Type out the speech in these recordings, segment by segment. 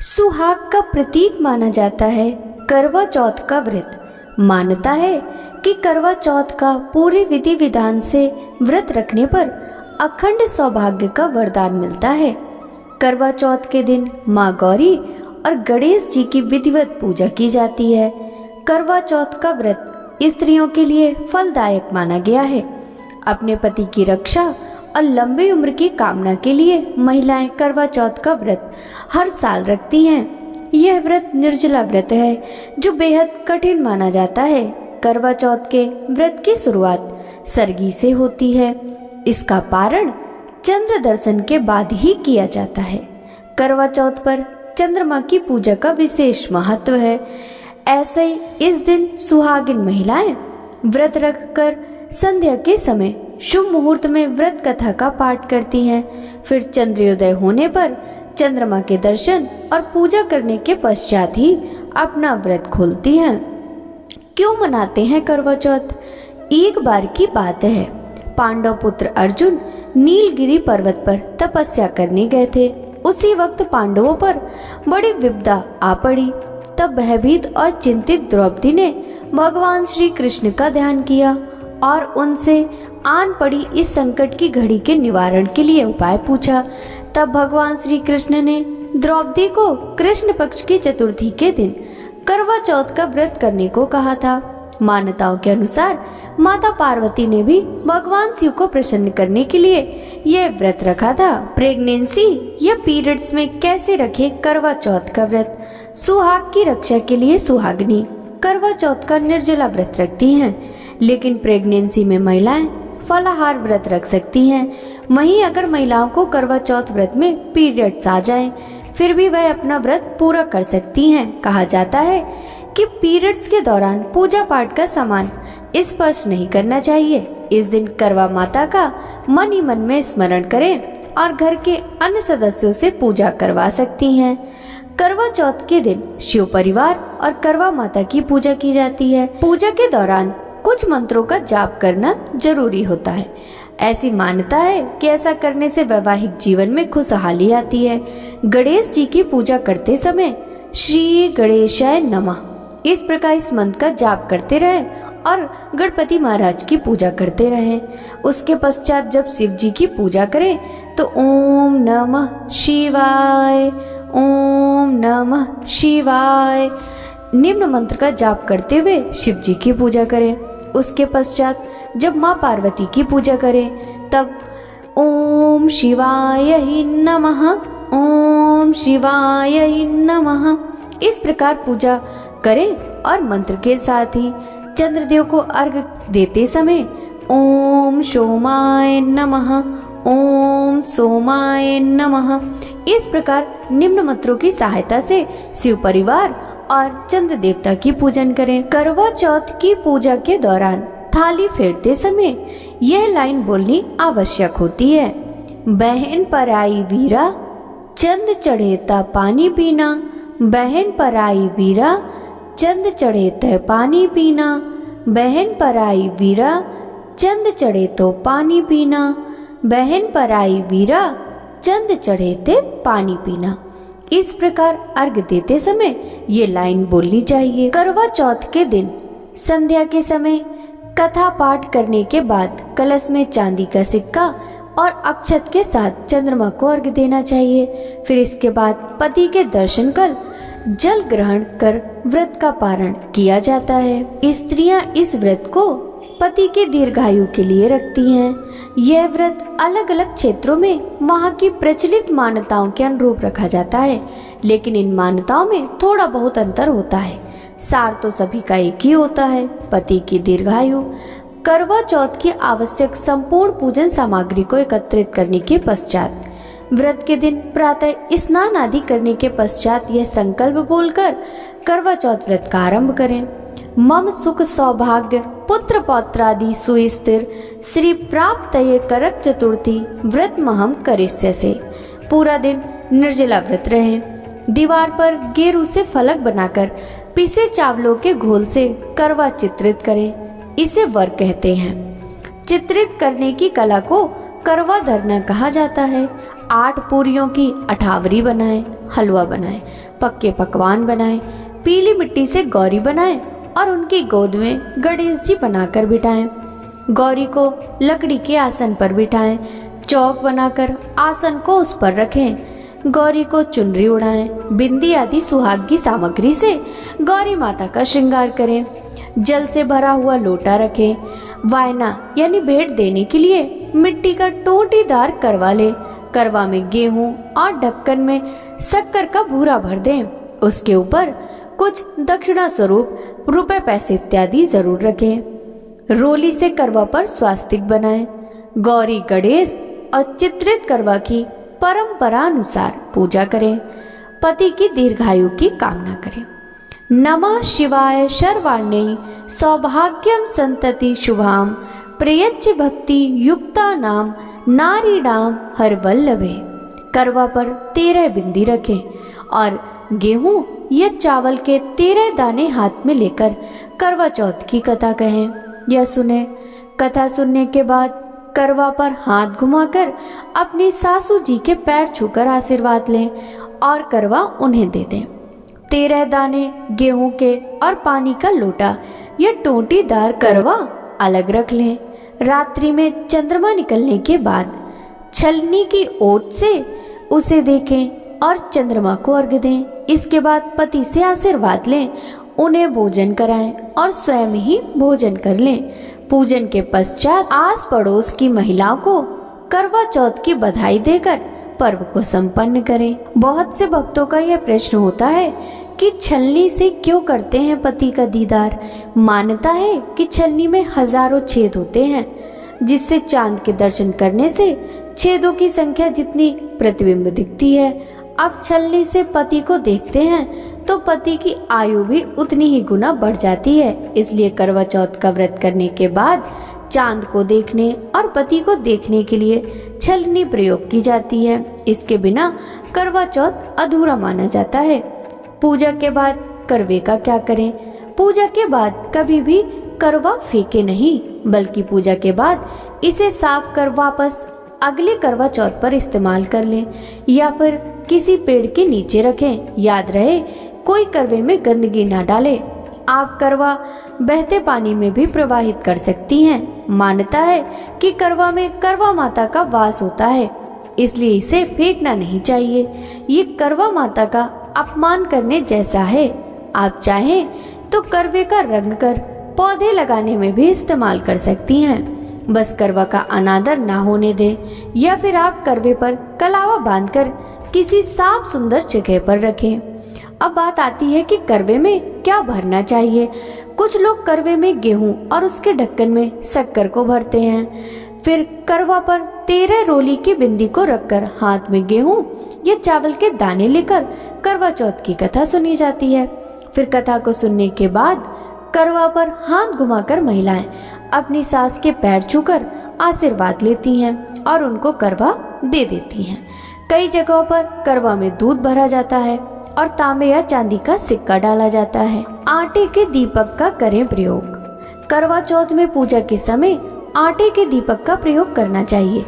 सुहाग का प्रतीक माना जाता है करवा चौथ का व्रत। मान्यता है कि करवा चौथ का पूरे विधि विधान से व्रत रखने पर अखंड सौभाग्य का वरदान मिलता है। करवा चौथ के दिन माँ गौरी और गणेश जी की विधिवत पूजा की जाती है। करवा चौथ का व्रत स्त्रियों के लिए फलदायक माना गया है। अपने पति की रक्षा और लंबी उम्र की कामना के लिए महिलाएं करवा चौथ का व्रत हर साल रखती हैं। यह व्रत निर्जला व्रत है जो बेहद कठिन माना जाता है। करवा चौथ के व्रत की शुरुआत सरगी से होती है। इसका पारण चंद्र दर्शन के बाद ही किया जाता है। करवा चौथ पर चंद्रमा की पूजा का विशेष महत्व है। ऐसे ही इस दिन सुहागिन महिलाएं व्रत रखकर संध्या के समय शुभ मुहूर्त में व्रत कथा का पाठ करती हैं। फिर चंद्रोदय होने पर चंद्रमा के दर्शन और पूजा करने के पश्चात ही अपना व्रत खोलती हैं। क्यों मनाते हैं करवा चौथ? एक बार की बात है, पांडव पुत्र अर्जुन नीलगिरी पर्वत पर तपस्या करने गए थे। उसी वक्त पांडवों पर बड़ी विपदा आ पड़ी। तब भयभीत और चिंतित द्रौपदी ने भगवान श्री कृष्ण का ध्यान किया और उनसे आन पड़ी इस संकट की घड़ी के निवारण के लिए उपाय पूछा। तब भगवान श्री कृष्ण ने द्रौपदी को कृष्ण पक्ष की चतुर्थी के दिन करवा चौथ का व्रत करने को कहा था। मान्यताओं के अनुसार माता पार्वती ने भी भगवान शिव को प्रसन्न करने के लिए यह व्रत रखा था। प्रेगनेंसी या पीरियड्स में कैसे रखे करवा चौथ का व्रत? सुहाग की रक्षा के लिए सुहागिनी करवा चौथ का निर्जला व्रत रखती हैं, लेकिन प्रेगनेंसी में महिलाएं फलाहार व्रत रख सकती हैं। वहीं अगर महिलाओं को करवा चौथ व्रत में पीरियड्स आ जाएं, फिर भी वह अपना व्रत पूरा कर सकती हैं। कहा जाता है कि पीरियड्स के दौरान पूजा पाठ का सामान स्पर्श नहीं करना चाहिए। इस दिन करवा माता का मन ही मन में स्मरण करें और घर के अन्य सदस्यों से पूजा करवा सकती हैं। करवा चौथ के दिन शिव परिवार और करवा माता की पूजा की जाती है। पूजा के दौरान कुछ मंत्रों का जाप करना जरूरी होता है। ऐसी मान्यता है कि ऐसा करने से वैवाहिक जीवन में खुशहाली आती है। गणेश जी की पूजा करते समय श्री गणेशाय नमः इस प्रकार इस मंत्र का जाप करते रहें और गणपति महाराज की पूजा करते रहें। उसके पश्चात जब शिव जी की पूजा करें तो ओम नमः शिवाय, ओम नमः शिवाय निम्न मंत्र का जाप करते हुए शिव जी की पूजा करें। उसके पश्चात जब माँ पार्वती की पूजा करें तब ओम शिवाय ही नमः, ओम शिवाय ही नमः इस प्रकार पूजा करें और मंत्र के साथ ही चंद्रदेव को अर्घ्य देते समय ओम सोमाय नमः, ओम सोमाय नमः इस प्रकार निम्न मंत्रों की सहायता से शिव परिवार और चंद्र देवता की पूजन करें। करवा चौथ की पूजा के दौरान थाली फेरते समय यह लाइन बोलनी आवश्यक होती है। बहन पराई वीरा चंद चढ़ेता पानी पीना, बहन पराई वीरा चंद चढ़े तो पानी पीना, बहन पराई वीरा चंद चढ़े तो पानी पीना, बहन पराई वीरा चंद चढ़े ते पानी पीना इस प्रकार अर्घ्य देते समय ये लाइन बोलनी चाहिए। करवा चौथ के दिन संध्या के समय कथा पाठ करने के बाद कलश में चांदी का सिक्का और अक्षत के साथ चंद्रमा को अर्घ्य देना चाहिए। फिर इसके बाद पति के दर्शन कर जल ग्रहण कर व्रत का पारण किया जाता है। स्त्रियां इस व्रत को पति के दीर्घायु के लिए रखती हैं। यह व्रत अलग अलग क्षेत्रों में वहाँ की प्रचलित मान्यताओं के अनुरूप रखा जाता है, लेकिन इन मान्यताओं में थोड़ा बहुत अंतर होता है। सार तो सभी का एक ही होता है, पति की दीर्घायु। करवा चौथ की आवश्यक संपूर्ण पूजन सामग्री को एकत्रित करने के पश्चात व्रत के दिन प्रातः स्नान आदि करने के पश्चात यह संकल्प बोलकर करवा चौथ व्रत का आरंभ करें। मम सुख सौभाग्य पुत्र पौत्रादि सुस्थिर श्री प्राप्त करक चतुर्थी व्रत महम करिष्य से। पूरा दिन निर्जला व्रत रहें। दीवार पर गेरू से फलक बनाकर पिसे चावलों के घोल से करवा चित्रित करें। इसे वर कहते हैं। चित्रित करने की कला को करवा धरना कहा जाता है। 8 पूरियों की अठावरी बनाएं, हलवा बनाएं। पक्के पकवान बनाएं, पीली मिट्टी से गौरी बनाएं और उनकी गोद में गणेश जी बनाकर बिठाएं। गौरी को लकड़ी के आसन पर बिठाएं, चौक बनाकर आसन को उस पर रखें। गौरी को चुनरी उड़ाएं, बिंदी आदि सुहाग की सामग्री से गौरी माता का श्रृंगार करें। जल से भरा हुआ लोटा रखें। वायना यानी भेंट देने के लिए मिट्टी का टोटीदार करवा लें। करवा में गेहूं और ढक्कन में शक्कर का भूरा भर दें। उसके ऊपर कुछ दक्षिणा स्वरूप रुपए पैसे इत्यादि जरूर रखें। रोली से करवा पर स्वास्तिक बनाएं। गौरी गणेश और चित्रित करवा की परंपरा अनुसार पूजा करें। पति की दीर्घायु की कामना करें। नमः शिवाय शर्वाण्यै सौभाग्यम संतति शुभाम प्रयच्छ भक्ति युक्ता नाम नारीणाम हर वल्लभे। करवा पर 13 बिंदी रखें और गेहूं या चावल के 13 दाने हाथ में लेकर करवा चौथ की कथा कहें या सुने। कथा सुनने के बाद करवा पर हाथ घुमाकर अपनी सासू जी के पैर छूकर आशीर्वाद लें और करवा उन्हें दे दें। 13 दाने गेहूं के और पानी का लोटा या टोटीदार करवा अलग रख लें। रात्रि में चंद्रमा निकलने के बाद छलनी की ओट से उसे देखें और चंद्रमा को अर्घ्य दें। इसके बाद पति से आशीर्वाद लें, उन्हें भोजन कराएं और स्वयं ही भोजन कर लें। पूजन के पश्चात आस पड़ोस की महिलाओं को करवा चौथ की बधाई देकर पर्व को संपन्न करें। बहुत से भक्तों का यह प्रश्न होता है कि छलनी से क्यों करते हैं पति का दीदार। मान्यता है कि छलनी में हजारों छेद होते हैं, जिससे चांद के दर्शन करने से छेदों की संख्या जितनी प्रतिबिंब दिखती है। अब छलनी से पति को देखते हैं तो पति की आयु भी उतनी ही गुना बढ़ जाती है। इसलिए करवा चौथ का व्रत करने के बाद चांद को देखने और पति को देखने के लिए छलनी प्रयोग की जाती है। इसके बिना करवा चौथ अधूरा माना जाता है। पूजा के बाद करवे का क्या करें? पूजा के बाद कभी भी करवा फेंके नहीं, बल्कि पूजा के बाद इसे साफ कर वापस अगले करवा चौथ पर इस्तेमाल कर लें या फिर किसी पेड़ के नीचे रखें। याद रहे, कोई करवे में गंदगी ना डाले। आप करवा बहते पानी में भी प्रवाहित कर सकती हैं। मान्यता है कि करवा में करवा माता का वास होता है, इसलिए इसे फेंकना नहीं चाहिए। ये करवा माता का अपमान करने जैसा है। आप चाहें तो करवे का रंग कर पौधे लगाने में भी इस्तेमाल कर सकती हैं। बस करवा का अनादर ना होने दें, या फिर आप करवे पर कलावा बांधकर किसी साफ सुंदर जगह पर रखें। अब बात आती है कि करवे में क्या भरना चाहिए। कुछ लोग करवे में गेहूं और उसके ढक्कन में शक्कर को भरते हैं। फिर करवा पर 13 रोली की बिंदी को रखकर हाथ में गेहूं या चावल के दाने लेकर करवा चौथ की कथा सुनी जाती है। फिर कथा को सुनने के बाद करवा पर हाथ घुमाकर महिलाएं अपनी सास के पैर छूकर आशीर्वाद लेती हैं और उनको करवा दे देती हैं। कई जगहों पर करवा में दूध भरा जाता है और तांबे या चांदी का सिक्का डाला जाता है। आटे के दीपक का करें प्रयोग। करवा चौथ में पूजा के समय आटे के दीपक का प्रयोग करना चाहिए।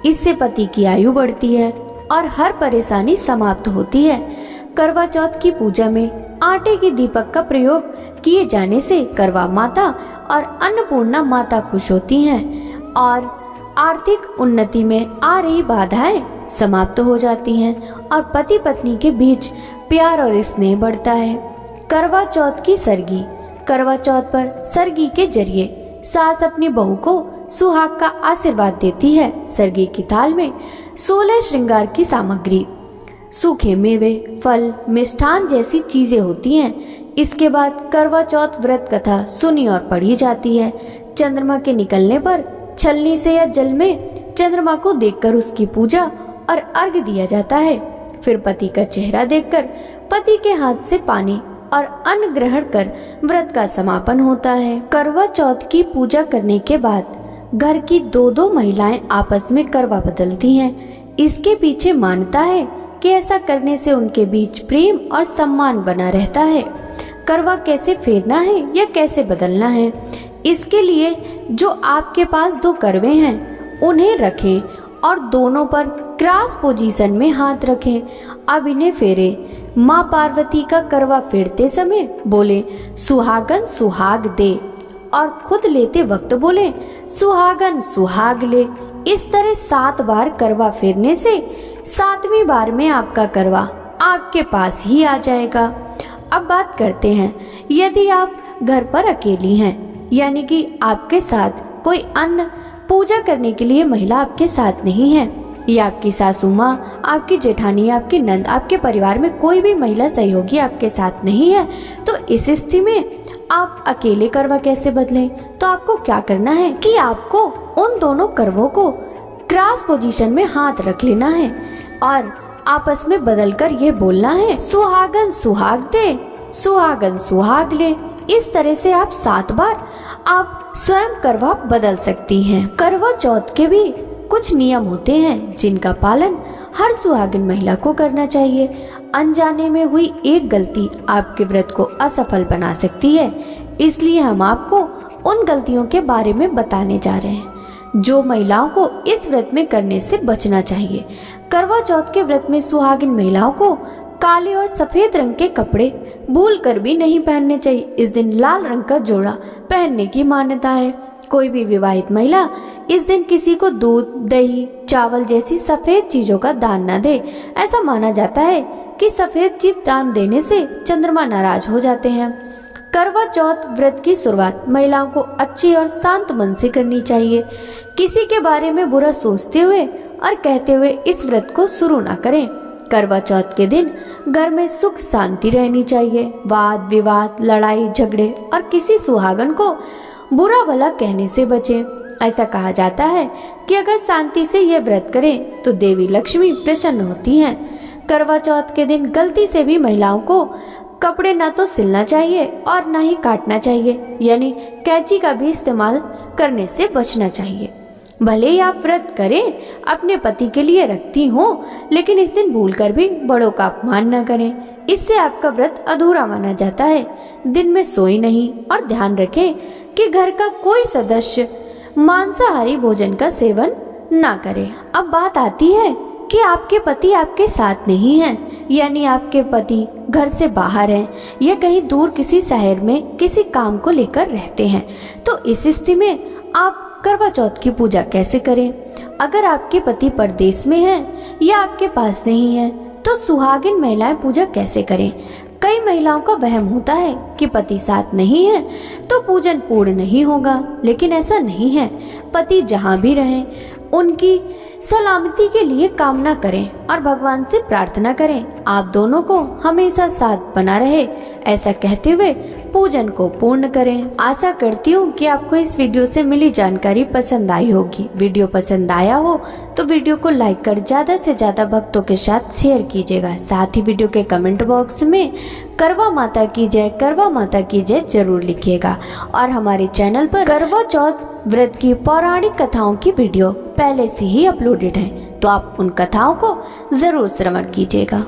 इससे पति की आयु बढ़ती है और हर परेशानी समाप्त होती है। करवा चौथ की पूजा में आटे के दीपक का प्रयोग किए जाने से करवा माता और अन्नपूर्णा माता खुश होती हैं और आर्थिक उन्नति में आ रही बाधाएं समाप्त हो जाती हैं और पति पत्नी के बीच प्यार और स्नेह बढ़ता है। करवा चौथ की सरगी। करवा चौथ पर सरगी के जरिए सास अपनी बहू को सुहाग का आशीर्वाद देती है। सरगी की थाल में 16 श्रृंगार की सामग्री, सूखे मेवे, फल, मिष्ठान जैसी चीजें होती हैं। इसके बाद करवा चौथ व्रत कथा सुनी और पढ़ी जाती है। चंद्रमा के निकलने पर छलनी से या जल में चंद्रमा को देखकर उसकी पूजा और अर्घ दिया जाता है। फिर पति का चेहरा देखकर पति के हाथ से पानी और अन्न ग्रहण कर व्रत का समापन होता है। करवा चौथ की पूजा करने के बाद घर की 2-2 महिलाएं आपस में करवा बदलती हैं। इसके पीछे मान्यता है कि ऐसा करने से उनके बीच प्रेम और सम्मान बना रहता है। करवा कैसे फेरना है या कैसे बदलना है, इसके लिए जो आपके पास 2 करवे हैं उन्हें रखें और दोनों पर क्रॉस पोजीशन में हाथ रखें। अब इन्हें फेरें। माँ पार्वती का करवा फेरते समय बोले सुहागन सुहाग दे, और खुद लेते वक्त बोले सुहागन सुहाग ले। इस तरह 7 बार करवा फेरने से 7वीं बार में आपका करवा आपके पास ही आ जाएगा। अब बात करते हैं, यदि आप घर पर अकेली हैं, यानी कि आपके साथ कोई अन्य पूजा करने के लिए महिला आपके साथ नहीं है, या आपकी सासू माँ, आपकी जेठानी, आपकी नंद, आपके परिवार में कोई भी महिला सहयोगी आपके साथ नहीं है, तो इस स्थिति में आप अकेले करवा कैसे बदलें? तो आपको क्या करना है कि आपको उन दोनों करवों को क्रॉस पोजीशन में हाथ रख लेना है और आपस में बदलकर ये बोलना है सुहागन सुहाग दे, सुहागन सुहाग ले। इस तरह से आप 7 बार आप स्वयं करवा बदल सकती हैं। करवा चौथ के भी कुछ नियम होते हैं जिनका पालन हर सुहागिन महिला को करना चाहिए। अनजाने में हुई एक गलती आपके व्रत को असफल बना सकती है, इसलिए हम आपको उन गलतियों के बारे में बताने जा रहे हैं जो महिलाओं को इस व्रत में करने से बचना चाहिए। करवा चौथ के व्रत में सुहागिन महिलाओं को काले और सफेद रंग के कपड़े भूल कर भी नहीं पहनने चाहिए। इस दिन लाल रंग का जोड़ा पहनने की मान्यता है। कोई भी विवाहित महिला इस दिन किसी को दूध, दही, चावल जैसी सफेद चीजों का दान न दे। ऐसा माना जाता है कि सफेद चीज दान देने से चंद्रमा नाराज हो जाते हैं। करवा चौथ व्रत की शुरुआत महिलाओं को अच्छी और शांत मन से करनी चाहिए। किसी के बारे में बुरा सोचते हुए और कहते हुए इस व्रत को शुरू न करें। करवा चौथ के दिन घर में सुख शांति रहनी चाहिए। वाद विवाद, लड़ाई झगड़े और किसी सुहागन को बुरा भला कहने से बचें। ऐसा कहा जाता है कि अगर शांति से यह व्रत करें तो देवी लक्ष्मी प्रसन्न होती हैं। करवा चौथ के दिन गलती से भी महिलाओं को कपड़े ना तो सिलना चाहिए और ना ही काटना चाहिए, यानी कैंची का भी इस्तेमाल करने से बचना चाहिए। भले ही आप व्रत करें, अपने पति के लिए रखती हो, लेकिन इस दिन भूलकर भी बड़ों का अपमान न करें। इससे आपका व्रत अधूरा माना जाता है। दिन में सोई नहीं और ध्यान रखें कि घर का कोई सदस्य मांसाहारी भोजन का सेवन ना करे। अब बात आती है कि आपके पति आपके साथ नहीं हैं, यानी आपके पति घर से बाहर हैं या कहीं दूर किसी शहर में किसी काम को लेकर रहते हैं। तो इस स्थिति में आप करवा चौथ की पूजा कैसे करें? अगर आपके पति परदेश में हैं या आपके पास नहीं है तो सुहागिन महिलाएं पूजा कैसे करें? कई महिलाओं का वहम होता है कि पति साथ नहीं है तो पूजन पूर्ण नहीं होगा, लेकिन ऐसा नहीं है। पति जहाँ भी रहें उनकी सलामती के लिए कामना करें और भगवान से प्रार्थना करें आप दोनों को हमेशा साथ बना रहे, ऐसा कहते हुए पूजन को पूर्ण करें। आशा करती हूँ कि आपको इस वीडियो से मिली जानकारी पसंद आई होगी। वीडियो पसंद आया हो तो वीडियो को लाइक कर ज्यादा से ज्यादा भक्तों के साथ शेयर कीजिएगा। साथ ही वीडियो के कमेंट बॉक्स में करवा माता की जय, करवा माता की जय जरूर लिखिएगा। और हमारे चैनल पर करवा चौथ व्रत की पौराणिक कथाओं की वीडियो पहले से ही अपलोडेड है, तो आप उन कथाओं को जरूर श्रवण कीजिएगा।